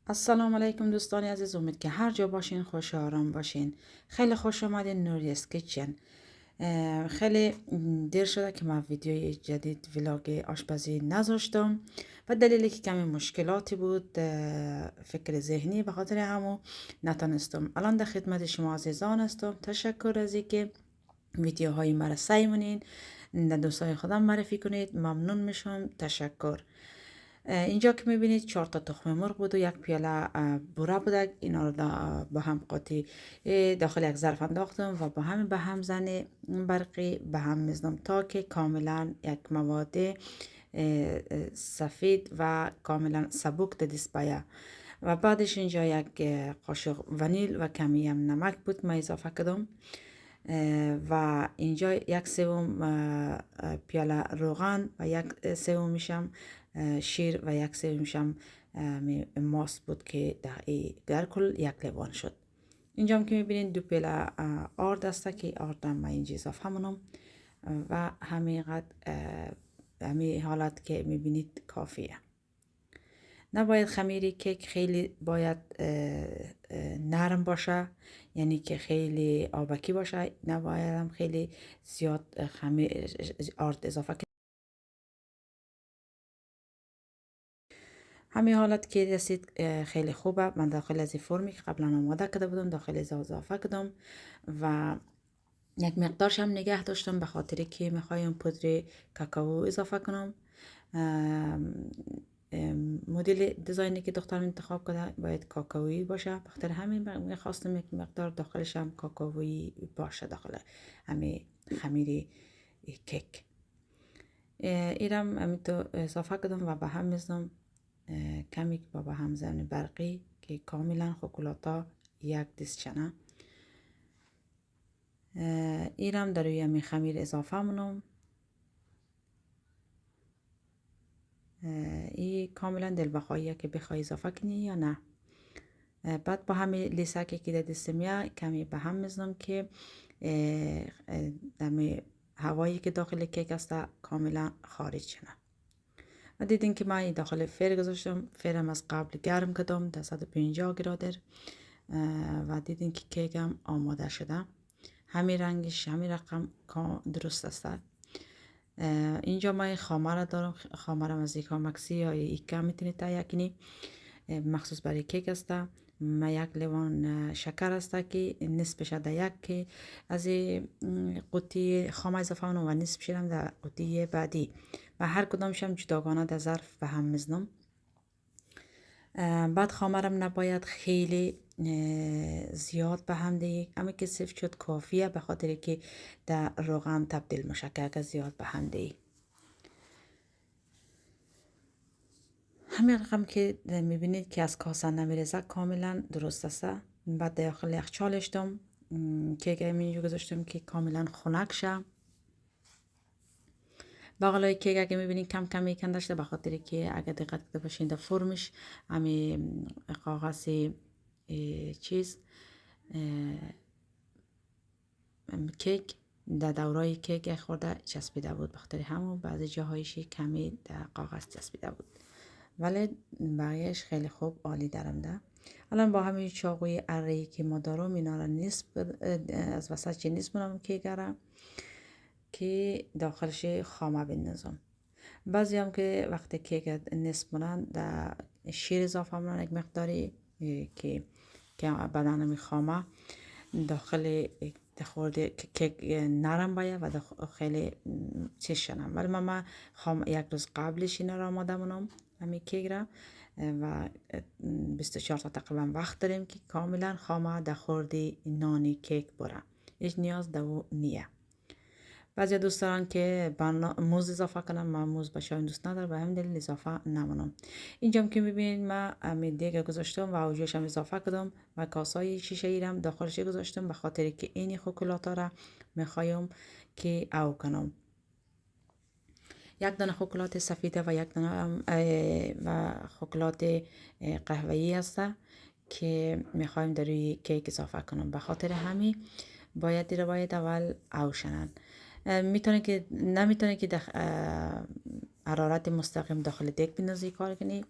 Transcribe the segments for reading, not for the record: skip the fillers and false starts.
السلام علیکم دوستان عزیز، امید که هر جا باشین خوش و آرام باشین. خیلی خوش آمدین نوریس کیچن. خیلی دیر شده که من ویدیوی جدید ویلاگ آشپزی نذاشتم و دلیلی که کمی مشکلاتی بود، فکر ذهنی، به خاطر همو نتونستم. الان در خدمت شما عزیزان هستم. تشکر از اینکه ویدیوهای مرا سعی منین در دوستای خودم معرفی کنید. ممنون میشم. تشکر. اینجا که میبینید 4 تا تخم مرغ بود و یک پیاله بوره بوده. اینا رو با هم قاطی داخل یک ظرف انداختم و با هم به هم زن برقی به هم میزنم تا که کاملا یک مواد سفید و کاملا سبک دست بیاید. و بعدش اینجا یک قاشق ونیل و کمی هم نمک بود ما اضافه کردم. و اینجا یک سوم پیاله روغن و یک سومیشم شیر و یک سومیشم ماست بود که در کل یک لیوان شد. اینجا هم که میبینید 2 پیاله آرد است که آرد هم اینجا اضافه منم و همین حالت که میبینید کافیه. نباید خمیر کیک خیلی باید نرم باشه، یعنی که خیلی آبکی باشه. نباید هم خیلی زیاد خمیر آرد اضافه کنید. همین حالت که رسید خیلی خوبه. من داخل از فرمی که قبلا آماده کرده بودم داخل از اضافه کردم و یک مقدارش هم نگه داشتم به خاطر که میخوایم پودر کاکائو اضافه کنم. مدل دیزاینی که دخترم انتخاب کرده باید کاکائویی باشه، بخاطر همین میخواستم یک مقدار داخلش هم کاکائویی باشه داخل همین خمیر کیک. اینم همینطور اضافه کردم و به هم میزنم کمی با به هم زن برقی که کاملا شکلاتا یک دست چنه. اینم در روی همین خمیر اضافه منم. این کاملا دل بخواهیه که بخوای اضافه کنی یا نه. بعد با همین لیسکی که در دست میاد کمی به هم میزنم که دم هوایی که داخل کیک است کاملا خارج شده. و دیدین که من داخل فر گذاشتم. فرم از قبل گرم کردم در 150 گرادر و دیدین که کیکم آماده شده. همین رنگش همین رقم درست است. اینجا من خامه را دارم. خامه را از ایکا مکسی یا ایکا میتونید تهیه کنی، مخصوص برای کیک است. ما یک لیوان شکر است که نصفش در یک از قوطی خامه اضافه کنم و نصفش هم در قوطی بعدی و هر کدامش هم جداگانه در ظرف به هم میزنم. بعد خامه را نباید خیلی زیاد به هم دیگه، اما که صرف شد کافیه، به خاطر که در روغن تبدیل میشه که زیاد به هم دیگه. همین رقم که میبینید که از کاسه نمیرزه کاملا درست است. بعد داخل یخچالش دم کیک اینجا گذاشتم که کاملا خنک شه. باقلای کیک اگه میبینید کم کم میکنده شده، به خاطر که اگه دقت کرده باشین در فرمش همین کاغذ چیز کیک در دورای کیک خورده چسبیده بود، بخاطر همون بعضی جاهایش کمی در کاغذ چسبیده بود، ولی بقیهش خیلی خوب عالی درمده. الان با همین چاقوی اره‌ای که ما دارم اینا را از وسط چه نصف منم کیک که داخلش خامه بندازم. بعضی هم که وقتی کیک نصف منن در شیر اضافه منن یک مقداری که بدن می خامه داخل خورده کیک نرم باید و خیلی چیز شنم. ولی من یک روز قبلش اینا را آماده منم همین کیک را و 24 ساعت تقریبا وقت داریم که کاملا خامه در خورده نانی کیک بره. هیچ نیاز دو نیه. بعضی دوست دارن که موز اضافه کنم، من موز به شایم دوست ندارم و همین دلیل اضافه نمونم. اینجا که میبینید من همین دیگه گذاشتم و اوجش هم اضافه کردم و کاسای شیشه ایرم داخلش گذاشتم، به خاطر که این شکلات را میخوایم که او کنم. یک دانه شکلات سفیده و یک دانه و شکلات قهوه‌ای است که میخوایم در روی کیک اضافه کنم، به خاطر همین باید اول اوشنن. نمیتونه که حرارت مستقیم داخل دیگ بندازی کار کنی.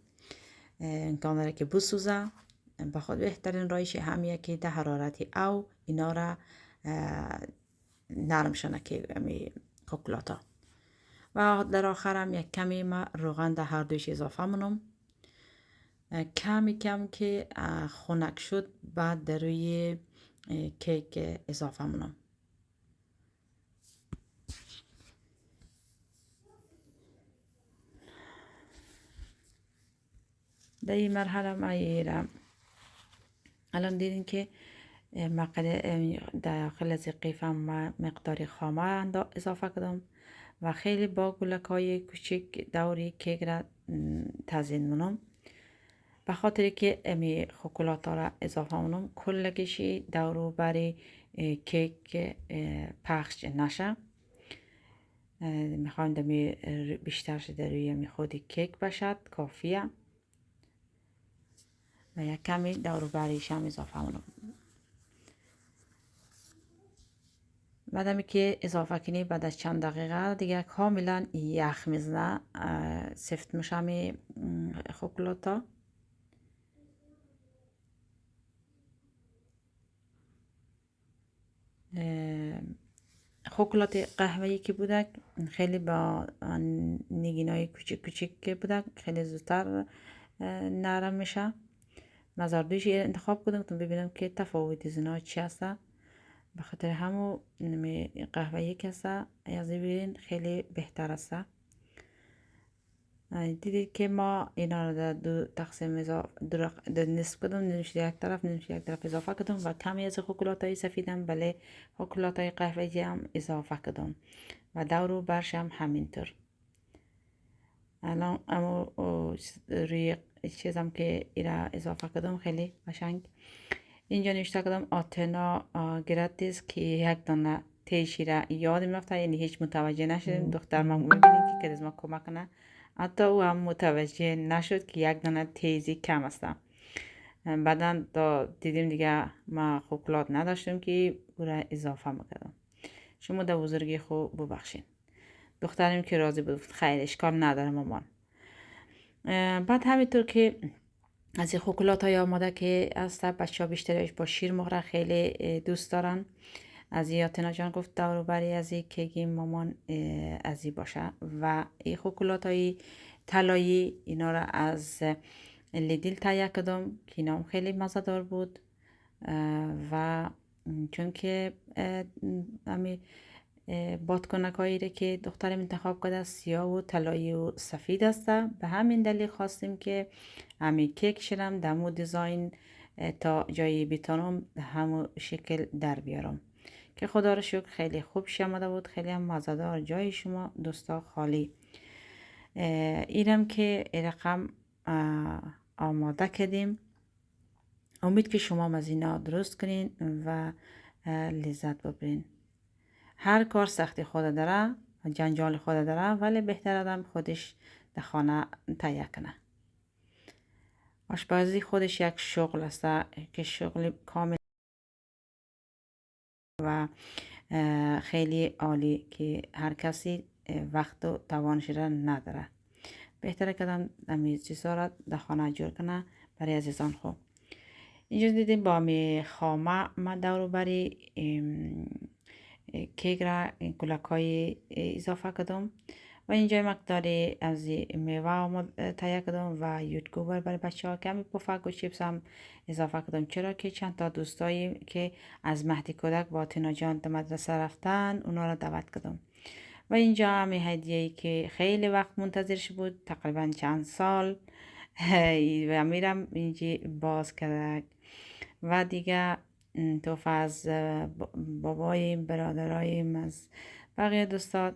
امکان داره که بسوزه. به خود بهترین روش همیه که در حرارت او اینا را نرم شنه که شکلاتا. و در آخر هم یک کمی ما روغن در هر دوش اضافه منم. کمی کم که خنک شد بعد در روی کیک اضافه منم. در این مرحله ما الان دیدین که داخل از قیفم مقدار خامه اضافه کردم و خیلی با گلک های کوچک دوری کیک را تزیین منم. به خاطر که امی شکلات را اضافه منم کلگیشی دورو بری کیک پخش نشه. میخوام دمی بیشتر شده روی می خودی کیک باشد کافیه و یک کمی دورو بریش هم اضافه منم. بعدمی که اضافه کنی بعد از چند دقیقه دیگه کاملا یخ میزنه سفت میشه می شکلاتا. شکلات قهوه‌ای که بوده خیلی با نگینای کوچیک کوچیک که بوده خیلی زودتر نرم میشه. نظر دویش انتخاب کردم تا ببینم که تفاوت زینا چی هسته. به خاطر همو قهوه‌ای که هسته از ببینین خیلی بهتر هسته. دیدید که ما اینا رو در دو تقسیم در نصف کردم، نمیشه یک طرف نمیشه یک طرف اضافه کردم و کمی از شکلات های سفیدم بله شکلات های قهوه‌ای هم اضافه کردم و دورو برش هم همینطور. الان اما روی چیزم که ایرا اضافه کردم خیلی قشنگ اینجا نوشته کردم آتنا گراتیس که یک دانه تیشی را یاد میفته، یعنی هیچ متوجه نشدیم. دختر ما میبینید که کریزما کمک کنه حتی او هم متوجه نشد که یک دانه تیزی کم است. بعدا دیدیم دیگه ما شکلات نداشتیم که او را اضافه میکردم. شما در بزرگی خوب ببخشین. دخترم که راضی بود خیر اشکال نداره مامان. بعد همینطور که از این شکلات های آماده که هست بچه ها بیشترش با شیر مهره خیلی دوست دارن. از یاتنا جان گفت دورو بری از این کیک مامان از این باشه و این شکلات های طلایی اینا را از لیدل تهیه کردم که اینا هم خیلی مزه دار بود و چون که امی بادکنک هایی که دخترم انتخاب کرده سیاه و طلایی و سفید است، به همین دلیل خواستیم که امی کیک شدم دمو دیزاین تا جایی بیتانم همو شکل در بیارم که خدا رو شکر خیلی خوب آمده بود. خیلی هم مزه‌دار. جای شما دوستا خالی. اینم که رقم آماده کردیم. امید که شما از اینا درست کنین و لذت ببرین. هر کار سختی خود داره، جنجال خود داره، ولی بهتر آدم خودش در خانه تهیه کنه. آشپزی خودش یک شغل است که شغل کامل و خیلی عالی که هر کسی وقت و توانش را نداره. بهتره که آدم این چیزا را در خانه جور کنه برای عزیزان خوب. اینجا دیدیم با می خامه ما دورو بری کیک را کلک های اضافه کردم و اینجا مقداری از میوه تهیه کردم و یوتگوبر برای بچه ها کمی پفک و چیپس هم اضافه کردم، چرا که چند تا دوستایی که از مهدی کودک با تینا جان در مدرسه رفتن اونا را دعوت کردم. و اینجا هم هدیه‌ای که خیلی وقت منتظرش بود، تقریبا چند سال و میرم اینجا باز کرد و دیگه توفه از بابایم برادرایم از بقیه دوستا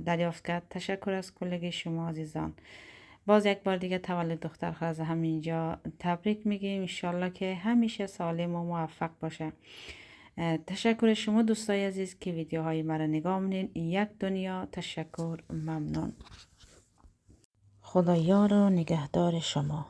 دریافت کرد. تشکر از کلگی شما عزیزان. باز یک بار دیگه تولد دختر خاز همینجا تبریک میگیم. انشالله که همیشه سالم و موفق باشه. تشکر شما دوستای عزیز که ویدیوهای مرا نگاه منین. یک دنیا تشکر، ممنون. خدا یار و نگهدار شما.